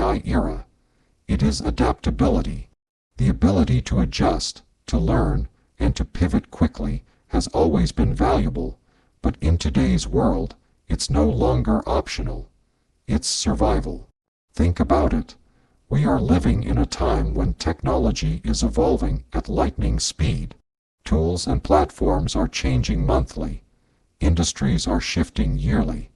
AI era. It is adaptability. The ability to adjust, to learn, and to pivot quickly has always been valuable, but in today's world, it's no longer optional. It's survival. Think about it. We are living in a time when technology is evolving at lightning speed. Tools and platforms are changing monthly. Industries are shifting yearly.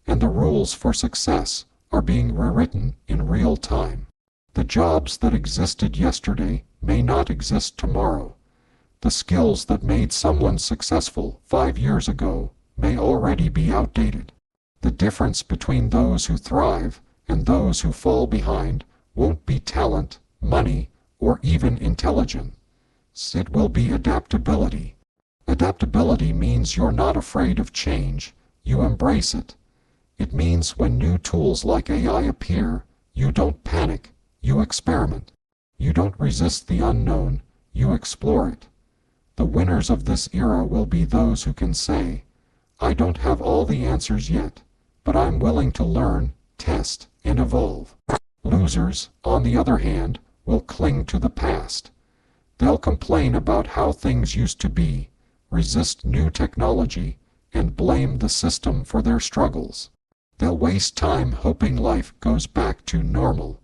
And the rules for success are being rewritten in real time. The jobs that existed yesterday may not exist tomorrow. The skills that made someone successful 5 years ago may already be outdated. The difference between those who thrive and those who fall behind won't be talent, money, or even intelligence. It will be adaptability. Adaptability means you're not afraid of change, you embrace it. It means when new tools like AI appear, you don't panic, you experiment. You don't resist the unknown, you explore it. The winners of this era will be those who can say, I don't have all the answers yet, but I'm willing to learn, test, and evolve. Losers, on the other hand, will cling to the past. They'll complain about how things used to be, resist new technology, and blame the system for their struggles. They'll waste time hoping life goes back to normal,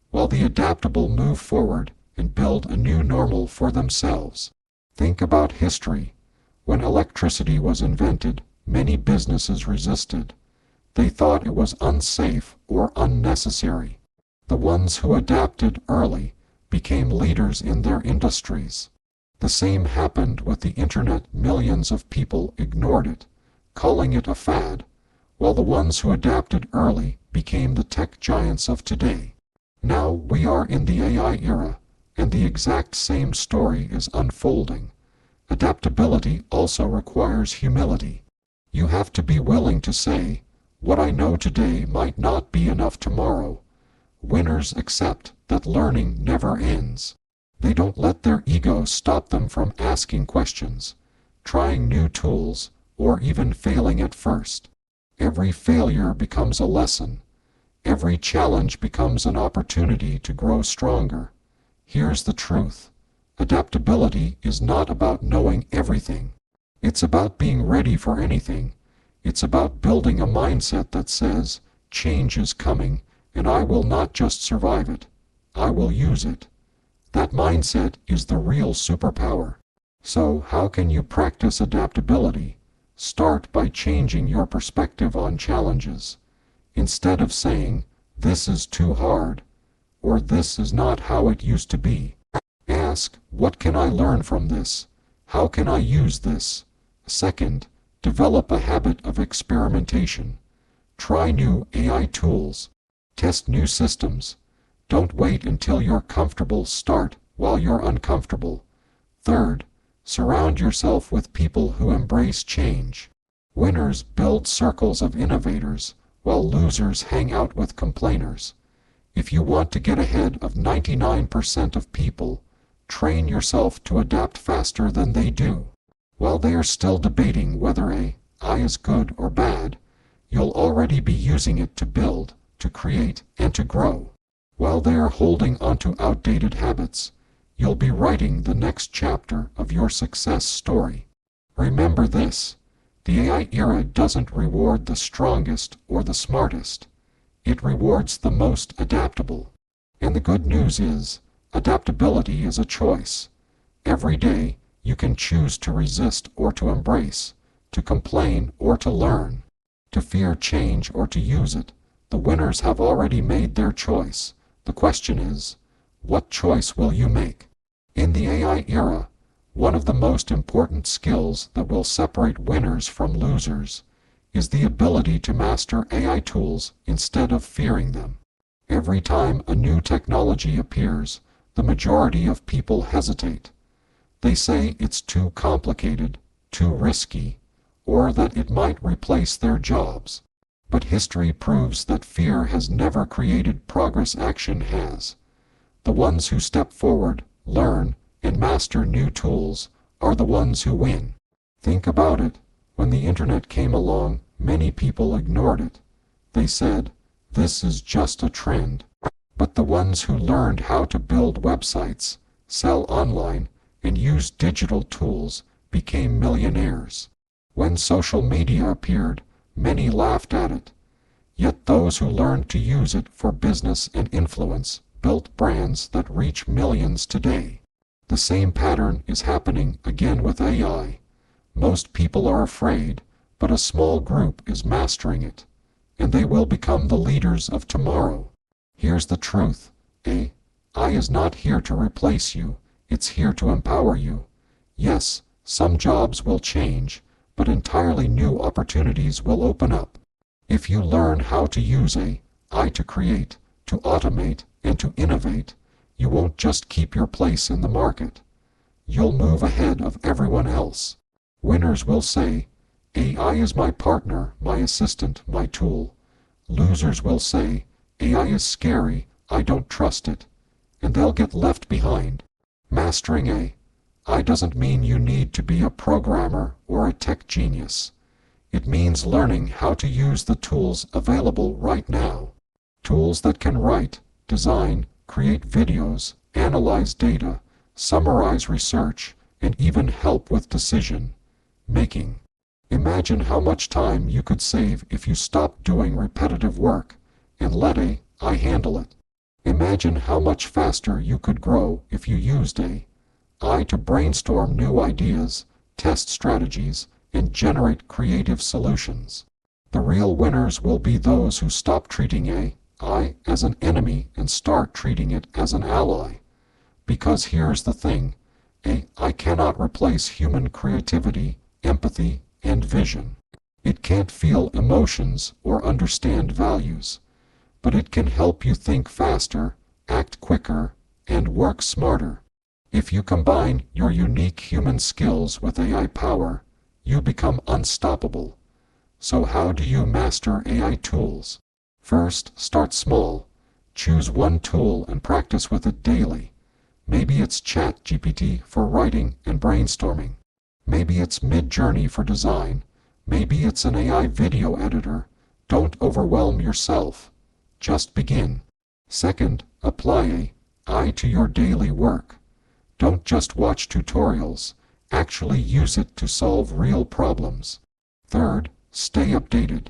while the adaptable move forward and build a new normal for themselves. Think about history. When electricity was invented, many businesses resisted. They thought it was unsafe or unnecessary. The ones who adapted early became leaders in their industries. The same happened with the internet. Millions of people ignored it, calling it a fad, while the ones who adapted early became the tech giants of today. Now we are in the AI era, and the exact same story is unfolding. Adaptability also requires humility. You have to be willing to say, what I know today might not be enough tomorrow. Winners accept that learning never ends. They don't let their ego stop them from asking questions, trying new tools, or even failing at first. Every failure becomes a lesson. Every challenge becomes an opportunity to grow stronger. Here's the truth. Adaptability is not about knowing everything. It's about being ready for anything. It's about building a mindset that says, change is coming, and I will not just survive it. I will use it. That mindset is the real superpower. So how can you practice adaptability? Start by changing your perspective on challenges. Instead of saying, this is too hard, or this is not how it used to be, ask, what can I learn from this? How can I use this? Second, develop a habit of experimentation. Try new AI tools. Test new systems. Don't wait until you're comfortable. Start while you're uncomfortable. Third, surround yourself with people who embrace change. Winners build circles of innovators, while losers hang out with complainers. If you want to get ahead of 99% of people, train yourself to adapt faster than they do. While they are still debating whether AI is good or bad, you'll already be using it to build, to create, and to grow. While they are holding onto outdated habits, you'll be writing the next chapter of your success story. Remember this, the AI era doesn't reward the strongest or the smartest. It rewards the most adaptable. And the good news is, adaptability is a choice. Every day, you can choose to resist or to embrace, to complain or to learn, to fear change or to use it. The winners have already made their choice. The question is, what choice will you make? In the AI era, one of the most important skills that will separate winners from losers is the ability to master AI tools instead of fearing them. Every time a new technology appears, the majority of people hesitate. They say it's too complicated, too risky, or that it might replace their jobs. But history proves that fear has never created progress. Action has. The ones who step forward, learn, and master new tools are the ones who win. Think about it. When the internet came along, many people ignored it. They said, this is just a trend. But the ones who learned how to build websites, sell online, and use digital tools became millionaires. When social media appeared, many laughed at it. Yet those who learned to use it for business and influence built brands that reach millions today. The same pattern is happening again with AI. Most people are afraid, but a small group is mastering it, and they will become the leaders of tomorrow. Here's the truth. AI is not here to replace you, it's here to empower you. Yes, some jobs will change, but entirely new opportunities will open up. If you learn how to use AI to create, to automate, and to innovate, you won't just keep your place in the market. You'll move ahead of everyone else. Winners will say, AI is my partner, my assistant, my tool. Losers will say, AI is scary, I don't trust it. And they'll get left behind. Mastering AI doesn't mean you need to be a programmer or a tech genius. It means learning how to use the tools available right now. Tools that can write, design, create videos, analyze data, summarize research, and even help with decision making. Imagine how much time you could save if you stopped doing repetitive work and let AI handle it. Imagine how much faster you could grow if you used AI to brainstorm new ideas, test strategies, and generate creative solutions. The real winners will be those who stop treating AI as an enemy and start treating it as an ally. Because here's the thing, AI cannot replace human creativity, empathy, and vision. It can't feel emotions or understand values, but it can help you think faster, act quicker, and work smarter. If you combine your unique human skills with AI power, you become unstoppable. So how do you master AI tools? First, start small. Choose one tool and practice with it daily. Maybe it's ChatGPT for writing and brainstorming. Maybe it's Midjourney for design. Maybe it's an AI video editor. Don't overwhelm yourself. Just begin. Second, apply AI to your daily work. Don't just watch tutorials. Actually use it to solve real problems. Third, stay updated.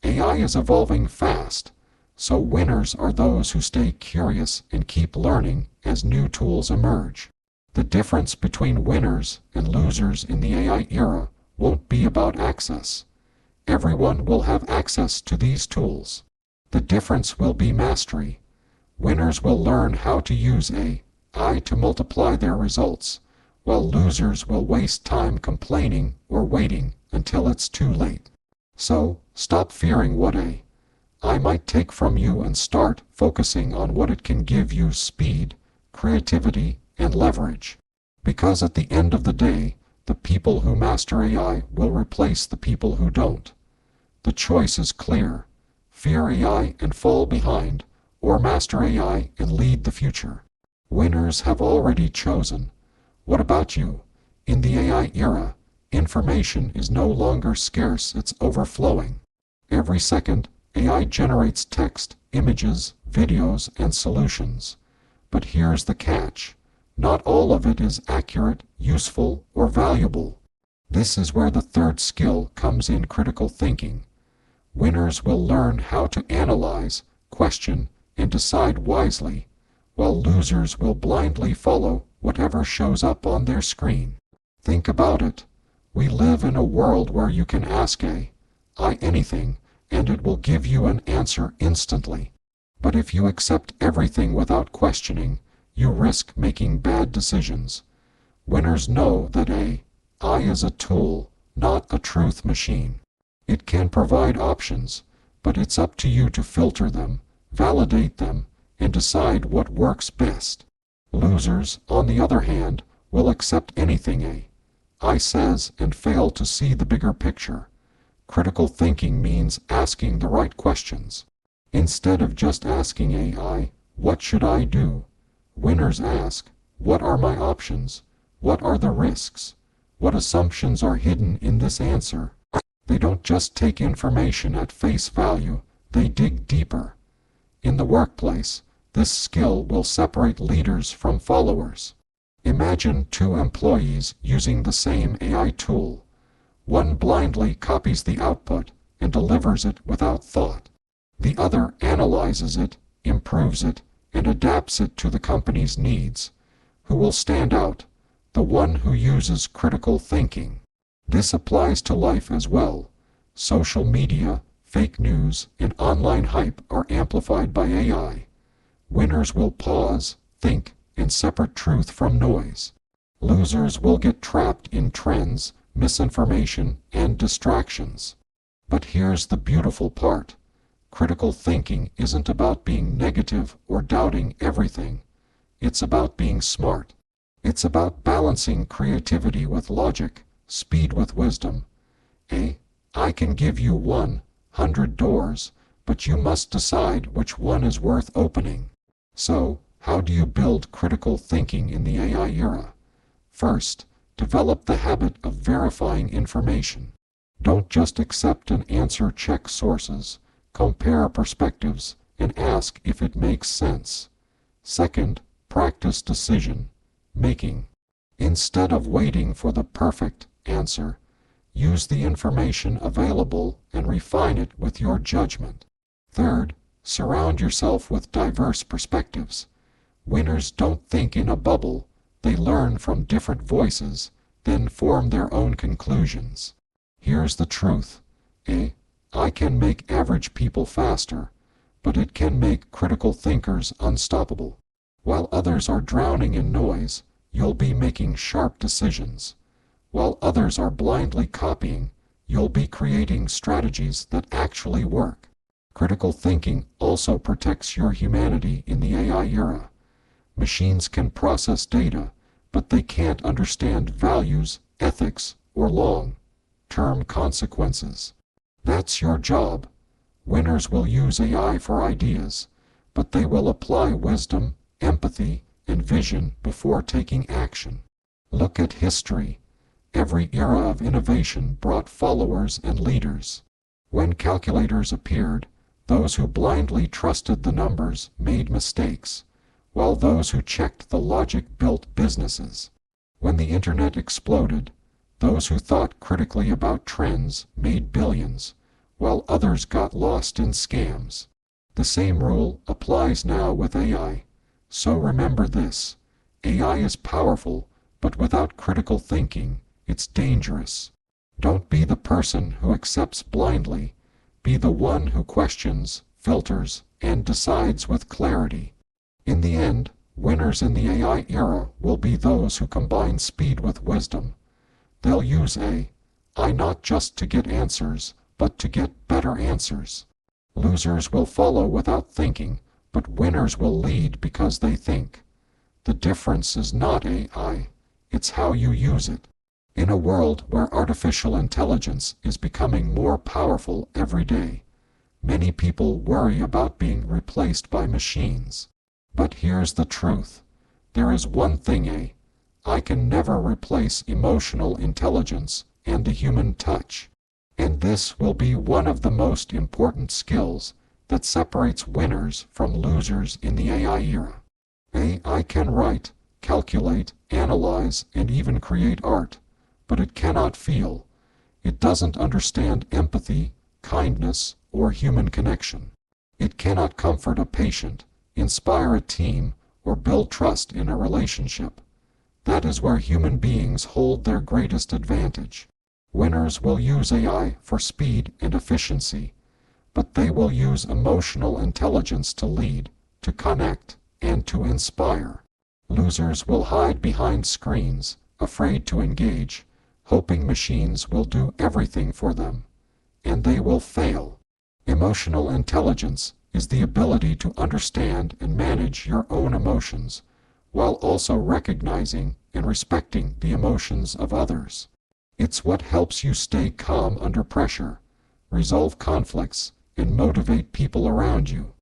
AI is evolving fast, so winners are those who stay curious and keep learning as new tools emerge. The difference between winners and losers in the AI era won't be about access. Everyone will have access to these tools. The difference will be mastery. Winners will learn how to use AI to multiply their results, while losers will waste time complaining or waiting until it's too late. So, stop fearing what AI might take from you and start focusing on what it can give you: speed, creativity, and leverage. Because at the end of the day, the people who master AI will replace the people who don't. The choice is clear: fear AI and fall behind, or master AI and lead the future. Winners have already chosen. What about you? In the AI era, information is no longer scarce, it's overflowing. Every second, AI generates text, images, videos, and solutions. But here's the catch. Not all of it is accurate, useful, or valuable. This is where the third skill comes in: critical thinking. Winners will learn how to analyze, question, and decide wisely, while losers will blindly follow whatever shows up on their screen. Think about it. We live in a world where you can ask AI anything, and it will give you an answer instantly. But if you accept everything without questioning, you risk making bad decisions. Winners know that AI is a tool, not a truth machine. It can provide options, but it's up to you to filter them, validate them, and decide what works best. Losers, on the other hand, will accept anything AI says and fail to see the bigger picture. Critical thinking means asking the right questions. Instead of just asking AI, "What should I do?" winners ask, "What are my options? What are the risks? What assumptions are hidden in this answer?" They don't just take information at face value, they dig deeper. In the workplace, This skill will separate leaders from followers. Imagine two employees using the same AI tool. One blindly copies the output and delivers it without thought. The other analyzes it, improves it, and adapts it to the company's needs. Who will stand out? The one who uses critical thinking. This applies to life as well. Social media, fake news, and online hype are amplified by AI. Winners will pause, think, and separate truth from noise. Losers will get trapped in trends, misinformation, and distractions. But here's the beautiful part. Critical thinking isn't about being negative or doubting everything. It's about being smart. It's about balancing creativity with logic, speed with wisdom. I can give you 100 doors, but you must decide which one is worth opening. So, how do you build critical thinking in the AI era? First, develop the habit of verifying information. Don't just accept an answer, check sources, compare perspectives, and ask if it makes sense. Second, practice decision making. Instead of waiting for the perfect answer, use the information available and refine it with your judgment. Third, surround yourself with diverse perspectives. Winners don't think in a bubble, they learn from different voices, then form their own conclusions. Here's the truth. I can make average people faster, but it can make critical thinkers unstoppable. While others are drowning in noise, you'll be making sharp decisions. While others are blindly copying, you'll be creating strategies that actually work. Critical thinking also protects your humanity in the AI era. Machines can process data, but they can't understand values, ethics, or long-term consequences. That's your job. Winners will use AI for ideas, but they will apply wisdom, empathy, and vision before taking action. Look at history. Every era of innovation brought followers and leaders. When calculators appeared, those who blindly trusted the numbers made mistakes, while those who checked the logic built businesses. When the internet exploded, those who thought critically about trends made billions, while others got lost in scams. The same rule applies now with AI. So remember this. AI is powerful, but without critical thinking, it's dangerous. Don't be the person who accepts blindly. Be the one who questions, filters, and decides with clarity. In the end, winners in the AI era will be those who combine speed with wisdom. They'll use AI not just to get answers, but to get better answers. Losers will follow without thinking, but winners will lead because they think. The difference is not AI, it's how you use it. In a world where artificial intelligence is becoming more powerful every day, many people worry about being replaced by machines. But here's the truth. There is one thing AI can never replace: emotional intelligence and the human touch. And this will be one of the most important skills that separates winners from losers in the AI era. AI can write, calculate, analyze, and even create art, but it cannot feel. It doesn't understand empathy, kindness, or human connection. It cannot comfort a patient, inspire a team, or build trust in a relationship. That is where human beings hold their greatest advantage. Winners will use AI for speed and efficiency, but they will use emotional intelligence to lead, to connect, and to inspire. Losers will hide behind screens, afraid to engage, hoping machines will do everything for them. And they will fail. Emotional intelligence is the ability to understand and manage your own emotions, while also recognizing and respecting the emotions of others. It's what helps you stay calm under pressure, resolve conflicts, and motivate people around you.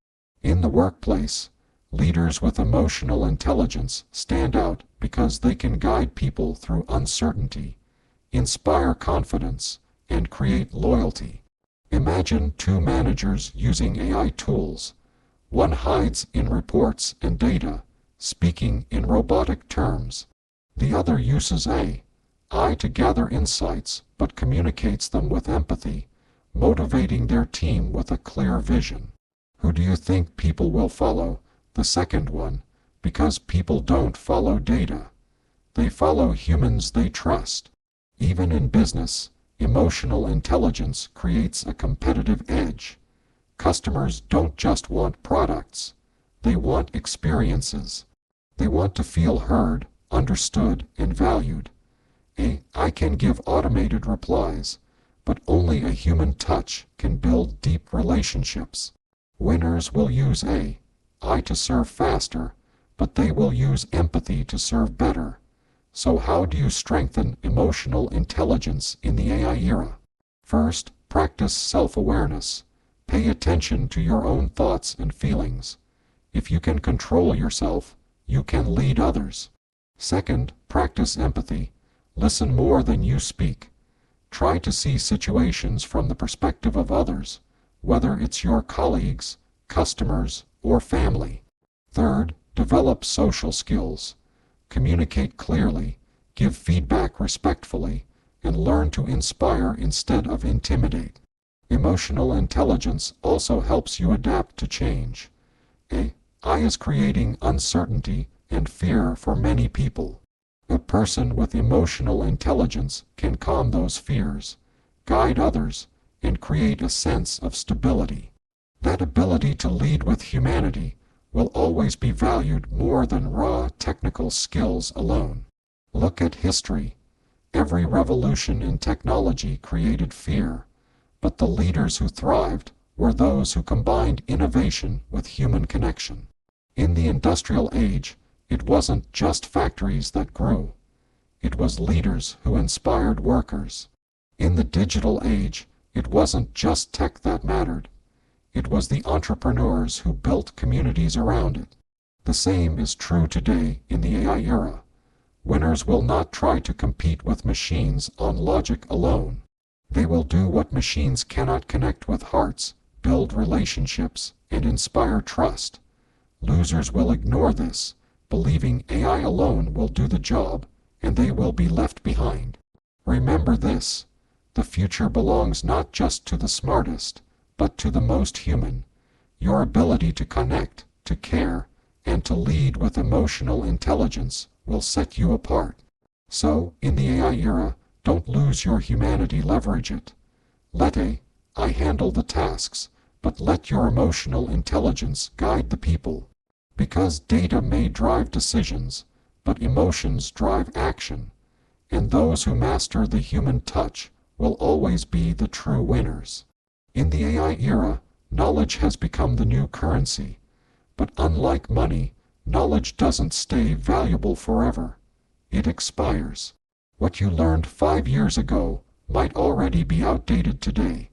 In the workplace, leaders with emotional intelligence stand out because they can guide people through uncertainty, inspire confidence, and create loyalty. Imagine two managers using AI tools. One hides in reports and data, speaking in robotic terms. The other uses AI to gather insights but communicates them with empathy, motivating their team with a clear vision. Who do you think people will follow? The second one, because people don't follow data. They follow humans they trust. Even in business, emotional intelligence creates a competitive edge. Customers don't just want products. They want experiences. They want to feel heard, understood, and valued. AI can give automated replies, but only a human touch can build deep relationships. Winners will use AI to serve faster, but they will use empathy to serve better. So how do you strengthen emotional intelligence in the AI era? First, practice self-awareness. Pay attention to your own thoughts and feelings. If you can control yourself, you can lead others. Second, practice empathy. Listen more than you speak. Try to see situations from the perspective of others, whether it's your colleagues, customers, or family. Third, develop social skills. Communicate clearly, give feedback respectfully, and learn to inspire instead of intimidate. Emotional intelligence also helps you adapt to change. AI is creating uncertainty and fear for many people. A person with emotional intelligence can calm those fears, guide others, and create a sense of stability. That ability to lead with humanity will always be valued more than raw technical skills alone. Look at history. Every revolution in technology created fear, but the leaders who thrived were those who combined innovation with human connection. In the industrial age, it wasn't just factories that grew. It was leaders who inspired workers. In the digital age, it wasn't just tech that mattered. It was the entrepreneurs who built communities around it. The same is true today in the AI era. Winners will not try to compete with machines on logic alone. They will do what machines cannot: connect with hearts, build relationships, and inspire trust. Losers will ignore this, believing AI alone will do the job, and they will be left behind. Remember this: the future belongs not just to the smartest, but to the most human. Your ability to connect, to care, and to lead with emotional intelligence will set you apart. So, in the AI era, don't lose your humanity, leverage it. Let AI handle the tasks, but let your emotional intelligence guide the people. Because data may drive decisions, but emotions drive action. And those who master the human touch will always be the true winners. In the AI era, knowledge has become the new currency. But unlike money, knowledge doesn't stay valuable forever. It expires. What you learned 5 years ago might already be outdated today.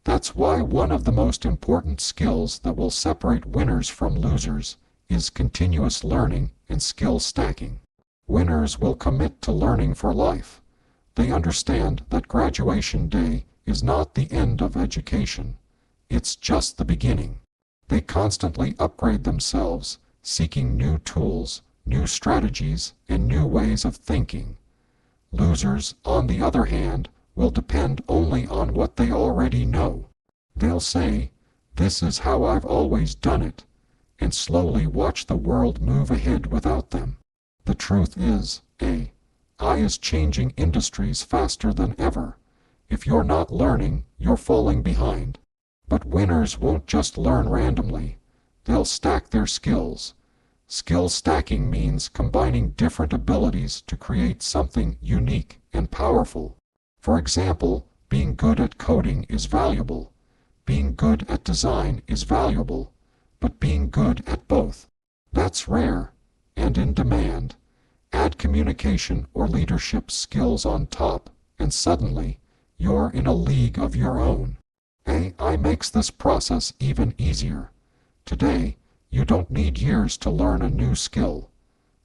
That's why one of the most important skills that will separate winners from losers is continuous learning and skill stacking. Winners will commit to learning for life. They understand that graduation day is not the end of education. It's just the beginning. They constantly upgrade themselves, seeking new tools, new strategies, and new ways of thinking. Losers, on the other hand, will depend only on what they already know. They'll say, "This is how I've always done it," and slowly watch the world move ahead without them. The truth is, AI is changing industries faster than ever. If you're not learning, you're falling behind. But winners won't just learn randomly. They'll stack their skills. Skill stacking means combining different abilities to create something unique and powerful. For example, being good at coding is valuable. Being good at design is valuable. But being good at both, that's rare and in demand. Add communication or leadership skills on top, and suddenly, you're in a league of your own. AI makes this process even easier. Today, you don't need years to learn a new skill.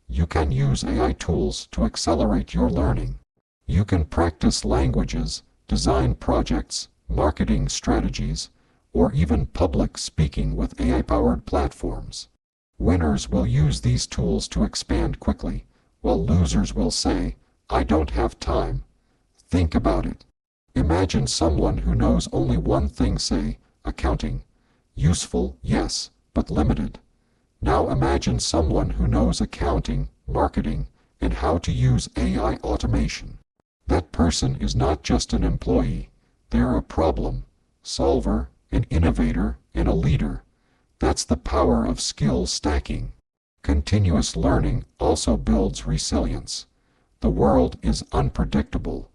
You can use AI tools to accelerate your learning. You can practice languages, design projects, marketing strategies, or even public speaking with AI-powered platforms. Winners will use these tools to expand quickly, while losers will say, "I don't have time." Think about it. Imagine someone who knows only one thing, say, accounting. Useful, yes, but limited. Now imagine someone who knows accounting, marketing, and how to use AI automation. That person is not just an employee. They're a problem solver, an innovator, and a leader. That's the power of skill stacking. Continuous learning also builds resilience. The world is unpredictable.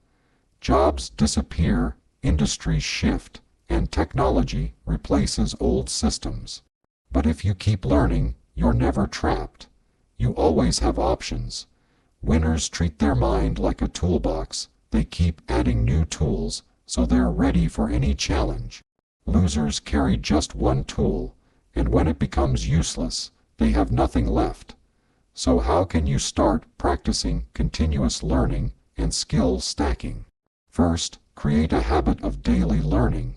Jobs disappear, industries shift, and technology replaces old systems. But if you keep learning, you're never trapped. You always have options. Winners treat their mind like a toolbox. They keep adding new tools, so they're ready for any challenge. Losers carry just one tool, and when it becomes useless, they have nothing left. So how can you start practicing continuous learning and skill stacking? First, create a habit of daily learning.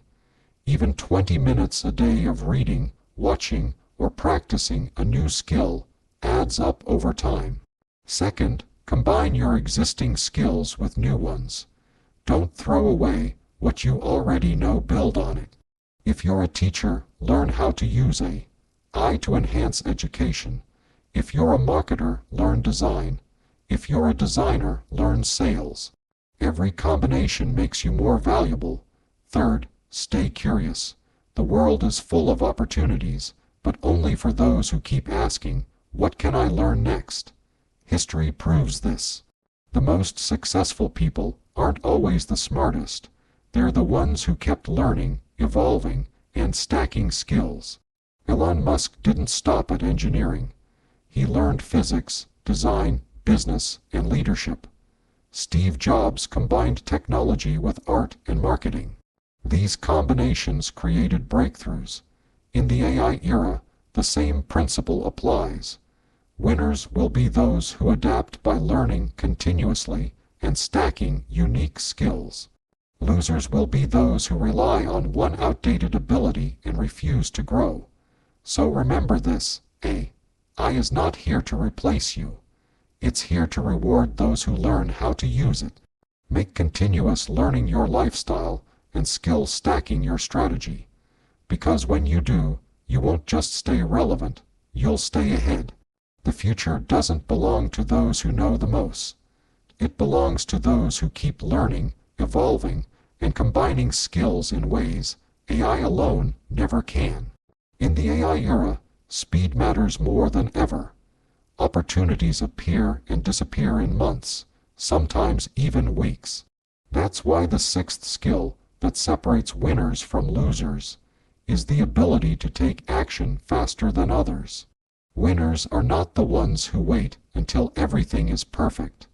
Even 20 minutes a day of reading, watching, or practicing a new skill adds up over time. Second, combine your existing skills with new ones. Don't throw away what you already know, build on it. If you're a teacher, learn how to use AI to enhance education. If you're a marketer, learn design. If you're a designer, learn sales. Every combination makes you more valuable. Third, stay curious. The world is full of opportunities, but only for those who keep asking, "What can I learn next?" History proves this. The most successful people aren't always the smartest. They're the ones who kept learning, evolving, and stacking skills. Elon Musk didn't stop at engineering. He learned physics, design, business, and leadership. Steve Jobs combined technology with art and marketing. These combinations created breakthroughs. In the AI era, the same principle applies. Winners will be those who adapt by learning continuously and stacking unique skills. Losers will be those who rely on one outdated ability and refuse to grow. So remember this, AI is not here to replace you. It's here to reward those who learn how to use it. Make continuous learning your lifestyle and skill stacking your strategy. Because when you do, you won't just stay relevant, you'll stay ahead. The future doesn't belong to those who know the most. It belongs to those who keep learning, evolving, and combining skills in ways AI alone never can. In the AI era, speed matters more than ever. Opportunities appear and disappear in months, sometimes even weeks. That's why the sixth skill that separates winners from losers is the ability to take action faster than others. Winners are not the ones who wait until everything is perfect.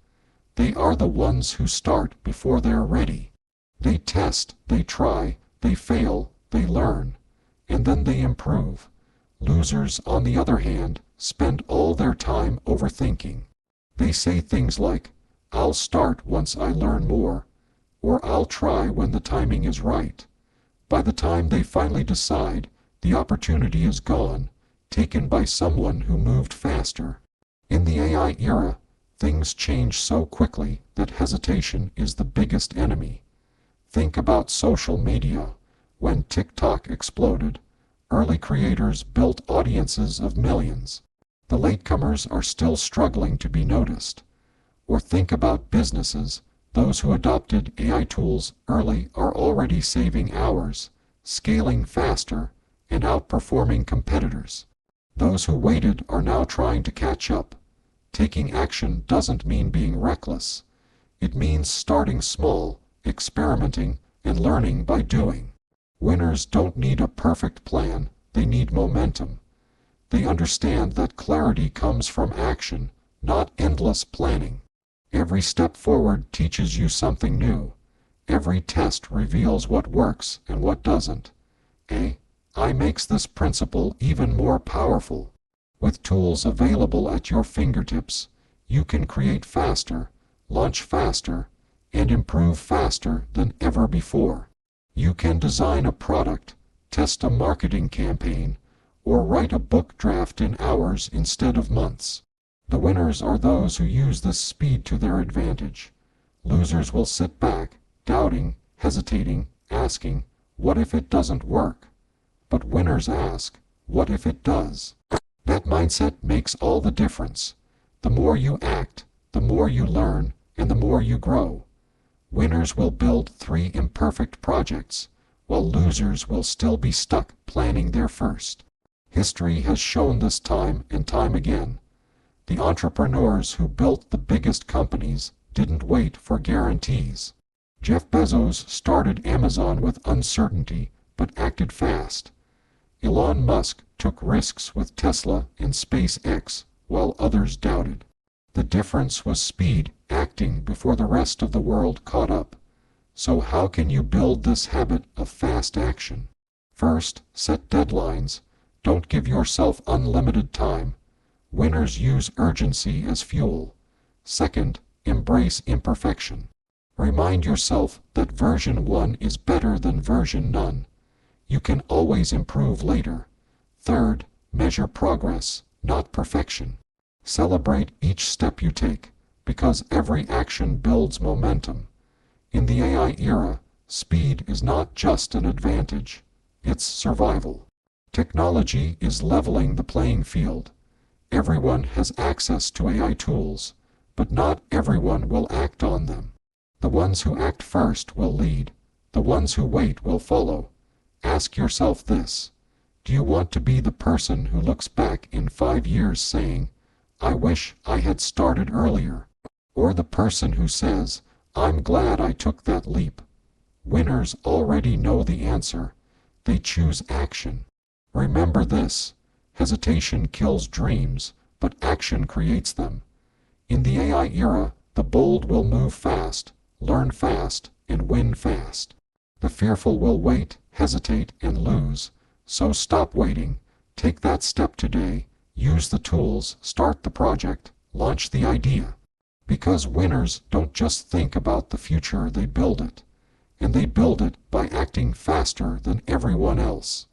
They are the ones who start before they're ready. They test, they try, they fail, they learn, and then they improve. Losers, on the other hand, spend all their time overthinking. They say things like, "I'll start once I learn more," or "I'll try when the timing is right." By the time they finally decide, the opportunity is gone, taken by someone who moved faster. In the AI era, things change so quickly that hesitation is the biggest enemy. Think about social media. When TikTok exploded, early creators built audiences of millions. The latecomers are still struggling to be noticed. Or think about businesses. Those who adopted AI tools early are already saving hours, scaling faster, and outperforming competitors. Those who waited are now trying to catch up. Taking action doesn't mean being reckless. It means starting small, experimenting, and learning by doing. Winners don't need a perfect plan, they need momentum. They understand that clarity comes from action, not endless planning. Every step forward teaches you something new. Every test reveals what works and what doesn't. AI makes this principle even more powerful. With tools available at your fingertips, you can create faster, launch faster, and improve faster than ever before. You can design a product, test a marketing campaign, or write a book draft in hours instead of months. The winners are those who use this speed to their advantage. Losers will sit back, doubting, hesitating, asking, what if it doesn't work? But winners ask, what if it does? That mindset makes all the difference. The more you act, the more you learn, and the more you grow. Winners will build 3 imperfect projects, while losers will still be stuck planning their first. History has shown this time and time again. The entrepreneurs who built the biggest companies didn't wait for guarantees. Jeff Bezos started Amazon with uncertainty, but acted fast. Elon Musk took risks with Tesla and SpaceX, while others doubted. The difference was speed, acting before the rest of the world caught up. So how can you build this habit of fast action? First, set deadlines. Don't give yourself unlimited time. Winners use urgency as fuel. Second, embrace imperfection. Remind yourself that version 1 is better than version none. You can always improve later. Third, measure progress, not perfection. Celebrate each step you take, because every action builds momentum. In the AI era, speed is not just an advantage, it's survival. Technology is leveling the playing field. Everyone has access to AI tools, but not everyone will act on them. The ones who act first will lead. The ones who wait will follow. Ask yourself this: do you want to be the person who looks back in 5 years saying, I wish I had started earlier? Or the person who says, I'm glad I took that leap? Winners already know the answer. They choose action. Remember this: hesitation kills dreams, but action creates them. In the AI era, the bold will move fast, learn fast, and win fast. The fearful will wait, hesitate, and lose. So stop waiting. Take that step today. Use the tools, start the project, launch the idea. Because winners don't just think about the future, they build it. And they build it by acting faster than everyone else.